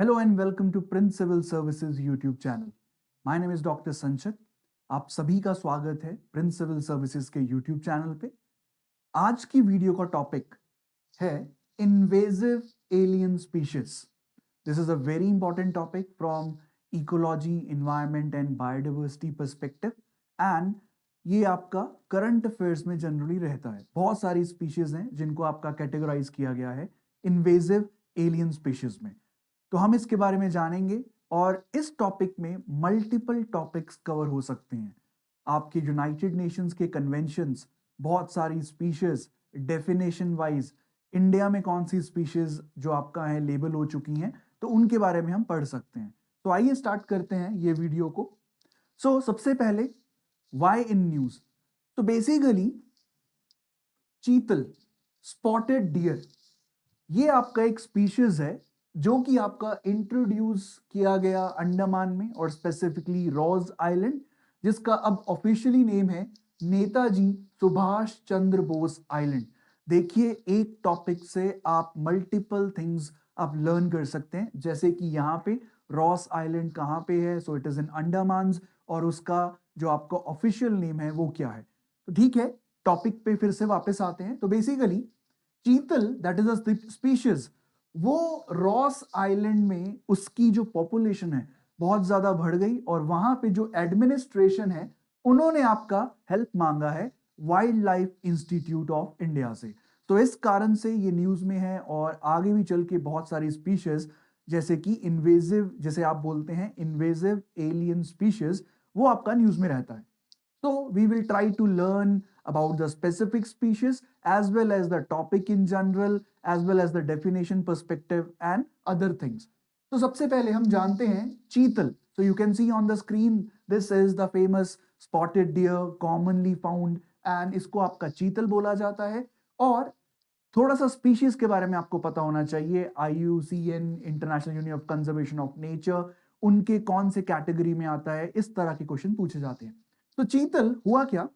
Hello and welcome to Prince Civil Services YouTube channel. My name is Dr. संचत. आप सभी का स्वागत है प्रिंस सिविल सर्विसेज के YouTube चैनल पे। आज की वीडियो का टॉपिक है invasive alien species. This is a very important topic from ecology, environment and biodiversity perspective and ये आपका करंट अफेयर्स में जनरली रहता है। बहुत सारी स्पीशीज हैं जिनको आपका कैटेगराइज किया गया है इन्वेजिव एलियन स्पीशीज में। तो हम इसके बारे में जानेंगे और इस टॉपिक में मल्टीपल टॉपिक्स कवर हो सकते हैं। आपके यूनाइटेड नेशंस के कन्वेंशंस, बहुत सारी स्पीशीज, डेफिनेशन वाइज इंडिया में कौन सी स्पीशीज जो आपका है लेबल हो चुकी हैं, तो उनके बारे में हम पढ़ सकते हैं। तो आइए स्टार्ट करते हैं ये वीडियो को। सबसे पहले व्हाई इन न्यूज। तो बेसिकली चीतल, स्पॉटेड डियर, ये आपका एक स्पीशीज है जो कि आपका इंट्रोड्यूस किया गया अंडमान में और स्पेसिफिकली रॉस आइलैंड, जिसका अब ऑफिशियली नेम है नेताजी सुभाष चंद्र बोस आइलैंड। देखिए, एक टॉपिक से आप मल्टीपल थिंग्स आप लर्न कर सकते हैं, जैसे कि यहाँ पे रॉस आइलैंड कहाँ पे है, so it is in Andaman, और उसका जो आपका ऑफिशियल नेम है वो क्या है। तो ठीक है, टॉपिक पे फिर से वापस आते हैं। तो बेसिकली चीतल, दैट इज अ स्पीशीज, वो रॉस आइलैंड में उसकी जो पॉपुलेशन है बहुत ज्यादा बढ़ गई और वहां पे जो एडमिनिस्ट्रेशन है उन्होंने आपका हेल्प मांगा है wild life institute of India से। तो इस कारण से ये न्यूज में है और आगे भी चल के बहुत सारी स्पीशीज जैसे कि इन्वेजिव, जैसे आप बोलते हैं इन्वेजिव एलियन स्पीशीज, वो आपका न्यूज में रहता है। So we will try to learn about the specific species as well as the topic in general, as well as the definition perspective and other things. So सबसे पहले हम जानते हैं चीतल। So you can see on the screen, this is the famous spotted deer commonly found, and इसको आपका चीतल बोला जाता है। और थोड़ा सा स्पीशीज के बारे में आपको पता होना चाहिए। IUCN, international union of conservation of nature, उनके कौन से कैटेगरी में आता है, इस तरह के क्वेश्चन पूछे जाते हैं। तो चीतल हुआ क्या,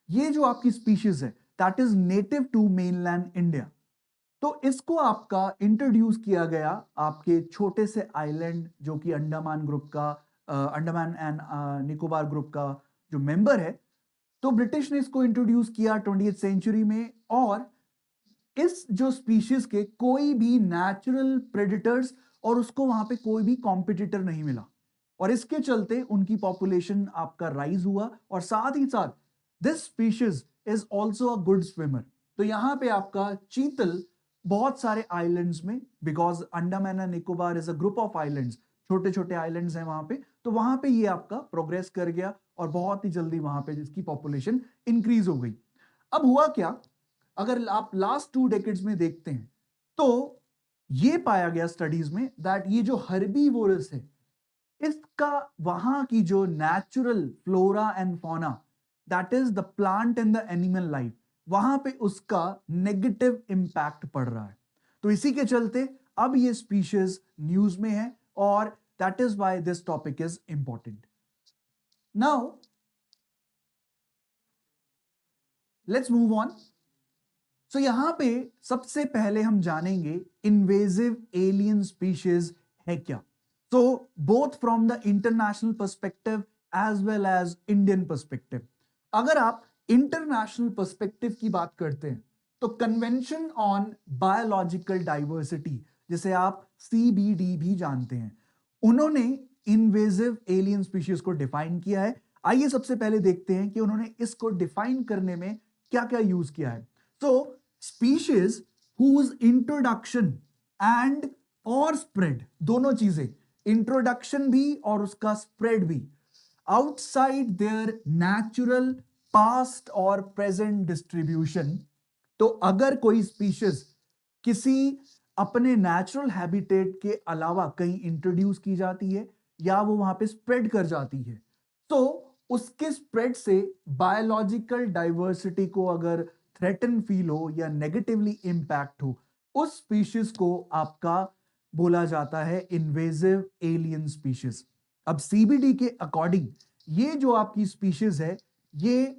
ये जो आपकी स्पीशीज है that is native to mainland India. तो इसको आपका इंट्रोड्यूस किया गया आपके छोटे से आइलैंड जो कि अंडमान ग्रुप का, अंडमान एंड निकोबार ग्रुप का जो मेंबर है। तो ब्रिटिश ने इसको इंट्रोड्यूस किया 20th सेंचुरी में, और इस जो स्पीशीज के कोई भी नेचुरल प्रेडिटर्स और उसको वहां पे कोई भी कॉम्पिटिटर नहीं मिला, और इसके चलते उनकी पॉपुलेशन आपका राइज हुआ। और साथ ही साथ this species is also a good swimmer. तो यहां पे आपका चीतल बहुत सारे आइलैंड्स में, because Andaman and Nicobar is a group of islands, छोटे छोटे आइलैंड्स हैं वहां पे, तो वहां पे ये आपका प्रोग्रेस कर गया और बहुत ही जल्दी वहां पे इसकी पॉपुलेशन इंक्रीज हो गई। अब हुआ क्या, अगर आप लास्ट 2 डेकेड्स में देखते हैं तो ये पाया गया स्टडीज में दैट ये जो हर्बीवोरस है, इसका वहां की जो natural flora and fauna, that is the plant and the animal life, वहां पे उसका नेगेटिव इंपैक्ट पड़ रहा है। तो इसी के चलते अब ये स्पीशीज न्यूज में है और that is why this topic is important. Now let's move on. So यहां पे सबसे पहले हम जानेंगे इन्वेजिव एलियन स्पीशीज है क्या। So both from the international perspective as well as Indian perspective. अगर आप इंटरनेशनल पर्सपेक्टिव की बात करते हैं तो कन्वेंशन ऑन बायोलॉजिकल डाइवर्सिटी, जिसे आप CBD भी जानते हैं, उन्होंने इन्वेजिव एलियन स्पीशीज को डिफाइन किया है। आइए सबसे पहले देखते हैं कि उन्होंने इसको डिफाइन करने में क्या क्या यूज किया है। So species whose introduction and और स्प्रेड, दोनों चीजें, इंट्रोडक्शन भी और उसका स्प्रेड भी, आउटसाइड देयर नेचुरल पास्ट और प्रेजेंट डिस्ट्रीब्यूशन। तो अगर कोई स्पीशीज किसी अपने नेचुरल हैबिटेट के अलावा कहीं इंट्रोड्यूस की जाती है या वो वहां पे स्प्रेड कर जाती है, तो उसके स्प्रेड से बायोलॉजिकल डाइवर्सिटी को अगर थ्रेटन फील हो या नेगेटिवली इंपैक्ट हो, उस स्पीशीज को आपका बोला जाता है इन्वेजिव एलियन स्पीशीज। अब CBD के अकॉर्डिंग ये जो आपकी स्पीशीज है, ये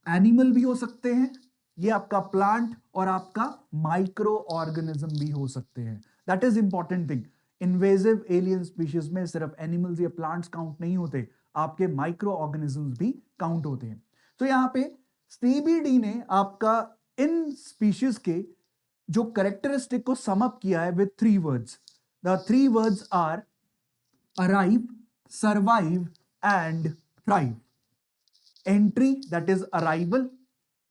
एनिमल भी हो सकते हैं, ये आपका प्लांट और आपका माइक्रो ऑर्गेनिज्म भी हो सकते हैं। That is important thing. Invasive alien species में सिर्फ एनिमल्स या प्लांट्स काउंट नहीं होते, आपके माइक्रो ऑर्गेनिजम्स भी काउंट होते हैं। तो यहाँ पे सीबीडी ने आपका इन स्पीशीज के जो कैरेक्टरिस्टिक को सम अप किया है with 3 words. The 3 words are arrive, survive and thrive. Entry that is arrival,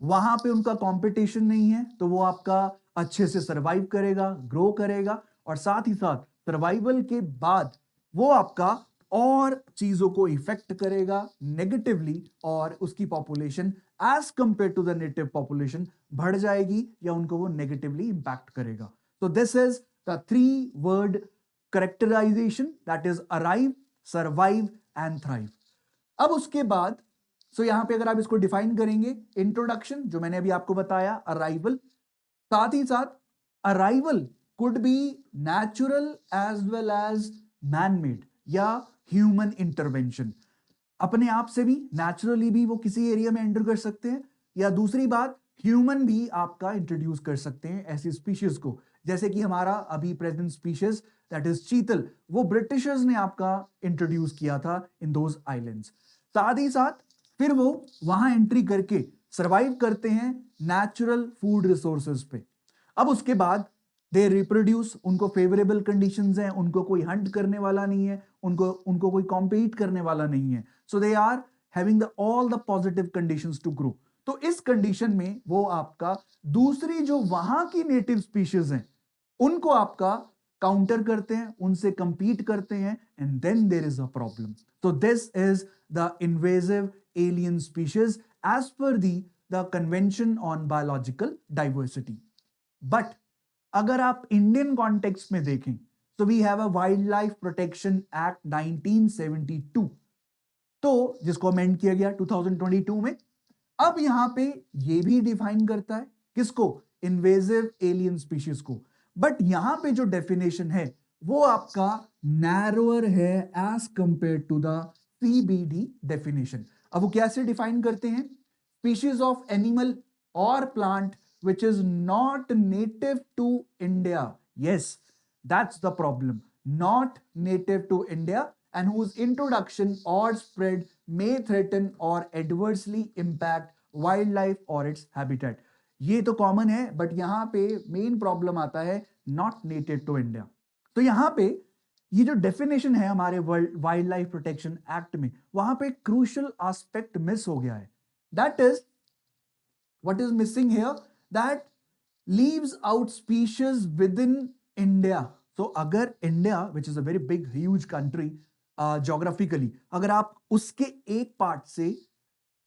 वहां पे उनका कंपटीशन नहीं है, तो वो आपका अच्छे से सरवाइव करेगा, ग्रो करेगा, और साथ ही साथ सर्वाइवल के बाद वो आपका और चीजों को इफेक्ट करेगा नेगेटिवली, और उसकी population as compare to the native population बढ़ जाएगी या उनको वो नेगेटिवली इंपैक्ट करेगा। तो this is the 3 word characterization, that is arrive, survive and thrive. अब उसके बाद यहां पे अगर आप इसको डिफाइन करेंगे, इंट्रोडक्शन जो मैंने अभी आपको बताया, अराइवल, साथ ही साथ arrival could be natural as well as man made या ह्यूमन इंटरवेंशन। अपने आप से भी नेचुरली भी वो किसी एरिया में एंटर कर सकते हैं, या दूसरी बात ह्यूमन भी आपका इंट्रोड्यूस कर सकते हैं ऐसी स्पीशीज को, जैसे कि हमारा अभी प्रेजेंट स्पीशीज दैट इज चीतल, वो ब्रिटिशर्स ने आपका इंट्रोड्यूस किया था इन दोज आइलैंड्स। साथ ही साथ फिर वो वहां एंट्री करके सरवाइव करते हैं नेचुरल फूड रिसोर्सेज पे। अब उसके बाद दे रिप्रोड्यूस, उनको फेवरेबल कंडीशंस हैं, उनको कोई हंट करने वाला नहीं है, उनको कोई कॉम्पीट करने वाला नहीं है, so they are having the all the positive conditions to grow. तो इस कंडीशन में वो आपका दूसरी जो वहां की नेटिव स्पीशीज हैं उनको आपका काउंटर करते हैं, उनसे कंपीट करते हैं, and then there is a problem. So this is the invasive alien species as per the Convention on Biological Diversity. But अगर आप इंडियन कॉन्टेक्स्ट में देखें, तो we have a wildlife protection act 1972, तो जिसको amend किया गया 2022 में। अब यहां पे ये भी डिफाइन करता है किसको, इन्वेजिव एलियन स्पीशीज को, बट यहां पे जो डेफिनेशन है वो आपका नैरोअर है as compare to the CBD definition. अब वो कैसे डिफाइन करते हैं, स्पीशीज ऑफ एनिमल और plant which is not native to India. Yes, that's the problem. Not native to India and whose introduction or spread may threaten or adversely impact wildlife or its habitat. ये तो common है, but यहां पे main problem आता है not native to India. तो यहां पे ये जो डेफिनेशन है हमारे वाइल्ड लाइफ प्रोटेक्शन एक्ट में, वहां पे क्रूशियल एस्पेक्ट मिस हो गया है। That is what is missing here, that leaves out species within India. So अगर India, which is a very big huge country geographically, अगर आप उसके एक पार्ट से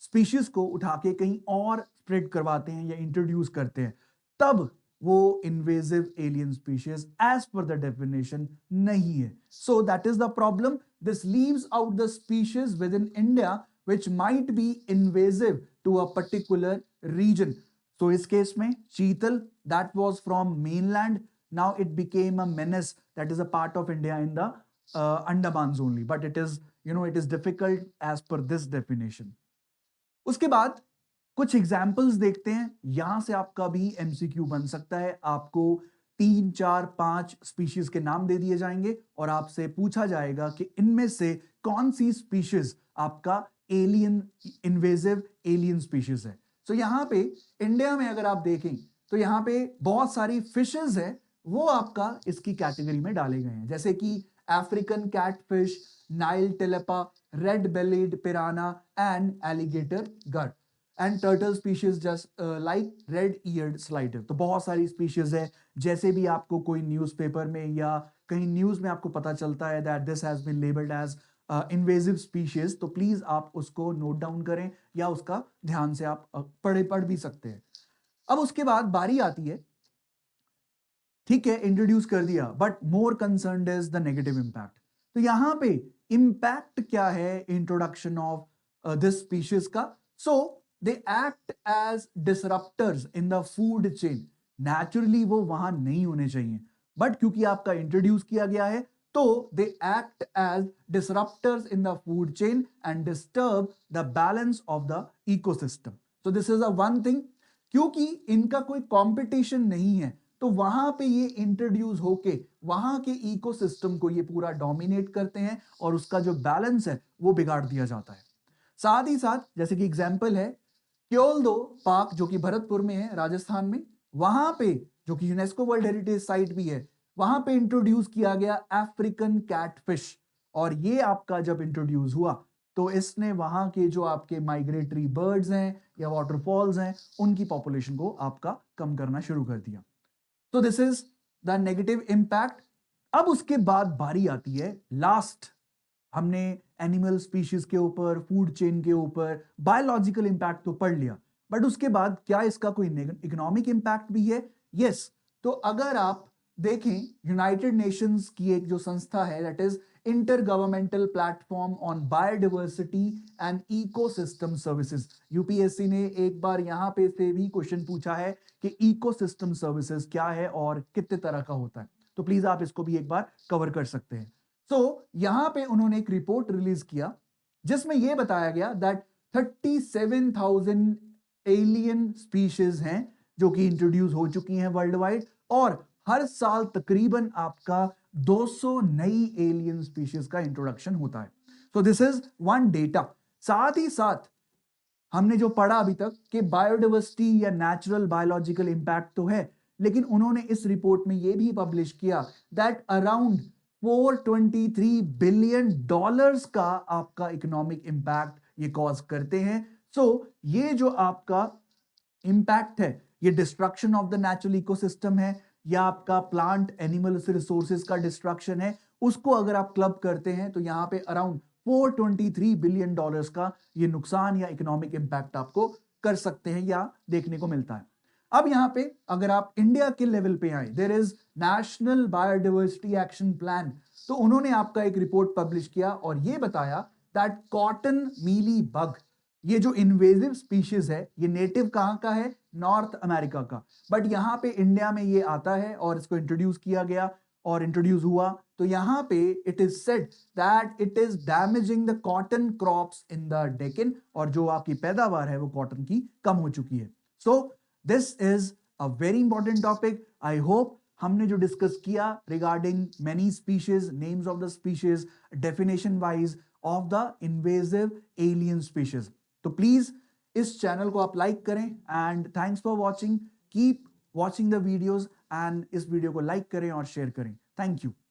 स्पीशीज को उठा के कहीं और स्प्रेड करवाते हैं या इंट्रोड्यूस करते हैं, तब वो invasive alien species as per the definition नहीं है। So that is the problem, this leaves out the species within India which might be invasive to a particular region. तो इस केस में chital that was from mainland, now it became a menace that is a part of India in the Andamans only, but it is it is difficult as per this definition. उसके बाद कुछ examples देखते हैं, यहां से आपका भी एमसीक्यू बन सकता है। आपको 3, 4, 5 स्पीशीज के नाम दे दिए जाएंगे और आपसे पूछा जाएगा कि इनमें से कौन सी स्पीशीज आपका एलियन इन्वेजिव एलियन स्पीशीज है। तो यहां पे इंडिया में अगर आप देखें तो यहां पे बहुत सारी फिशेस है, वो आपका इसकी कैटेगरी में डाले गए हैं, जैसे कि African catfish, Nile tilapia, red bellied piranha and alligator gar and turtle species just like red eared slider. तो बहुत सारी स्पीशीज है, जैसे भी आपको कोई न्यूज़पेपर में या कहीं न्यूज में आपको पता चलता है that this has been labelled as invasive species, तो प्लीज आप उसको नोट डाउन करें या उसका ध्यान से आप पढ़ भी सकते हैं। अब उसके बाद बारी आती है, ठीक है इंट्रोड्यूस कर दिया, but more concerned is the negative impact. तो यहां पे इंपैक्ट क्या है इंट्रोडक्शन ऑफ दिस स्पीशीज का? So they act as disruptors in the food chain. Naturally वो वहां नहीं होने चाहिए, बट क्योंकि आपका इंट्रोड्यूस किया गया है, तो they act as disruptors in the food chain and disturb the balance of the ecosystem. So this is a one thing, क्योंकि इनका कोई कंपटीशन नहीं है, तो वहां पे ये इंट्रोड्यूस होके वहां के इकोसिस्टम को ये पूरा डोमिनेट करते हैं और उसका जो बैलेंस है वो बिगाड़ दिया जाता है। साथ ही साथ जैसे कि एग्जाम्पल है क्योल-दो पार्क जो कि भरतपुर में है राजस्थान में, वहां पे जो कि यूनेस्को वर्ल्ड हेरिटेज साइट भी है, वहां पे इंट्रोड्यूस किया गया अफ्रीकन कैटफिश। और ये आपका जब इंट्रोड्यूस हुआ तो इसने वहां के जो आपके माइग्रेटरी बर्ड्स हैं या वाटरफॉल्स हैं उनकी पॉपुलेशन को आपका कम करना शुरू कर दिया। तो this is the negative impact. अब उसके बाद बारी आती है लास्ट, हमने एनिमल स्पीशीज के ऊपर, फूड चेन के ऊपर बायोलॉजिकल इंपैक्ट तो पढ़ लिया, बट उसके बाद क्या इसका कोई इकोनॉमिक इंपैक्ट भी है? यस। तो अगर आप देखें यूनाइटेड नेशंस की एक जो संस्था है that is inter governmental platform on biodiversity and ecosystem services, UPSC ने एक बार यहां पे से भी क्वेश्चन पूछा है कि इकोसिस्टम सर्विसेज क्या है और कितने तरह का होता है, तो प्लीज आप इसको भी एक बार कवर कर सकते हैं। यहां पे उन्होंने एक रिपोर्ट रिलीज किया जिसमें यह बताया गया दैट 37,000 एलियन स्पीशीज हैं जो कि इंट्रोड्यूस हो चुकी हैं वर्ल्ड वाइड, और हर साल तकरीबन आपका 200 नई एलियन स्पीशीज का इंट्रोडक्शन होता है। सो दिस इज वन डेटा। साथ ही साथ हमने जो पढ़ा अभी तक कि बायोडाइवर्सिटी या नेचुरल बायोलॉजिकल इंपैक्ट तो है, लेकिन उन्होंने इस रिपोर्ट में यह भी पब्लिश किया दैट अराउंड 423 बिलियन डॉलर्स का आपका इकोनॉमिक इंपैक्ट ये कॉज करते हैं। ये जो आपका इंपैक्ट है ये destruction of the natural ecosystem है या आपका प्लांट एनिमल रिसोर्सेज का डिस्ट्रक्शन है, उसको अगर आप क्लब करते हैं तो यहां पे अराउंड 423 बिलियन डॉलर्स का ये नुकसान या इकोनॉमिक इंपैक्ट आपको कर सकते हैं या देखने को मिलता है। अब यहां पे अगर आप इंडिया के लेवल पे आए, there is national biodiversity action plan, तो उन्होंने आपका एक रिपोर्ट पब्लिश किया और ये बताया दैट कॉटन मीली बग, ये जो इन्वेजिव स्पीशीज है ये नेटिव कहां का है? नॉर्थ अमेरिका का, बट यहां पे इंडिया में ये आता है और इसको इंट्रोड्यूस किया गया और इंट्रोड्यूस हुआ, तो यहां पे it is said that it is damaging the cotton crops in the Deccan, और जो आपकी पैदावार है वो कॉटन की कम हो चुकी है। सो this is a very important topic. I hope हमने जो डिस्कस किया regarding many species, names of the species, definition wise of the invasive alien species, तो प्लीज इस चैनल को आप लाइक करें and thanks for watching. Keep watching the videos and इस video को लाइक करें और शेयर करें। Thank you.